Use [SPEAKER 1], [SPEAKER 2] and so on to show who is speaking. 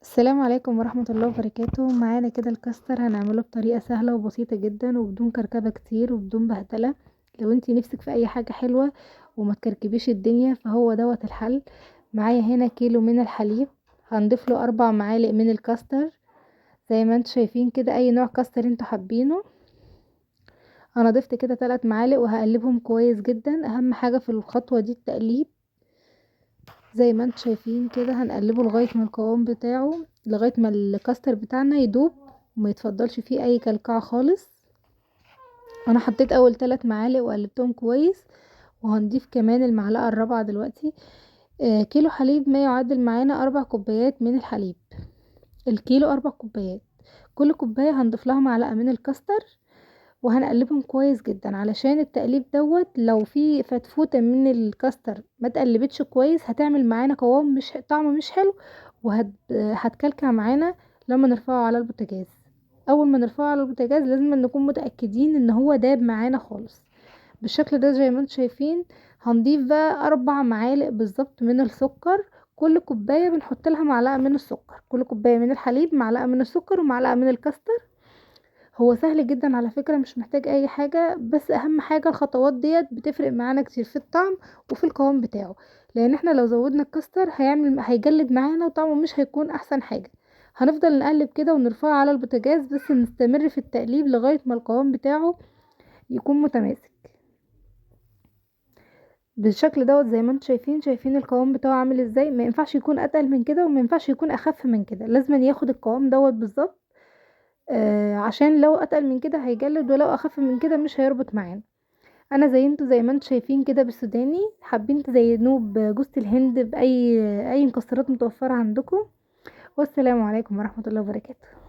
[SPEAKER 1] السلام عليكم ورحمة الله وبركاته. معانا كده الكاستر هنعمله بطريقة سهلة وبسيطة جدا وبدون كركبة كتير وبدون بهدلة. لو انتي نفسك في اي حاجة حلوة وما تكركبيش الدنيا فهو دوت الحل. معايا هنا كيلو من الحليب، هنضيف له 4 معالق من الكاستر زي ما انتوا شايفين كده، اي نوع كاستر انتوا حابينه. انا ضفت كده 3 معالق وهقلبهم كويس جدا. اهم حاجة في الخطوة دي التقليب، زي ما انتوا شايفين كده هنقلبه لغاية ما القوام بتاعه، لغاية ما الكاستر بتاعنا يدوب وما يتفضلش فيه اي كلكعة خالص. انا حطيت اول 3 معالق وقلبتهم كويس، وهنضيف كمان المعلقة الرابعة دلوقتي. كيلو حليب ما يعادل معانا 4 كوبايات من الحليب. الكيلو 4 كوبايات، كل كوباية هنضيف لها معلقة من الكاستر وهنقلبهم كويس جدا، علشان التقليب دوت لو في فتفوتة من الكاستر ما تقلبتش كويس هتعمل معانا قوام مش طعمه مش حلو، هتكلكع معانا لما نرفعه على البوتاجاز. اول ما نرفعه على البوتاجاز لازم نكون متأكدين ان هو داب معانا خالص بالشكل ده زي ما انتم شايفين. هنضيف بقى 4 معالق بالظبط من السكر. كل كوباية بنحط لها معلقة من السكر، كل كوباية من الحليب معلقة من السكر ومعلقة من الكاستر. هو سهل جدا على فكرة، مش محتاج اي حاجة، بس اهم حاجة الخطوات ديت بتفرق معانا كتير في الطعم وفي القوام بتاعه، لان احنا لو زودنا الكاستر هيجلد معانا وطعمه مش هيكون احسن حاجة. هنفضل نقلب كده ونرفعه على البوتاجاز، بس نستمر في التقليب لغاية ما القوام بتاعه يكون متماسك بالشكل دوت زي ما انتم شايفين القوام بتاعه عامل ازاي. ما ينفعش يكون اتقل من كده وما ينفعش يكون اخف من كده، لازم ياخد القوام دوت بالظبط. عشان لو اتقل من كده هيجلد، ولو اخف من كده مش هيربط معانا. انا زينته زي ما انتم شايفين كده بالسوداني، حابين تزينوه بجوز الهند باي مكسرات متوفره عندكم. والسلام عليكم ورحمه الله وبركاته.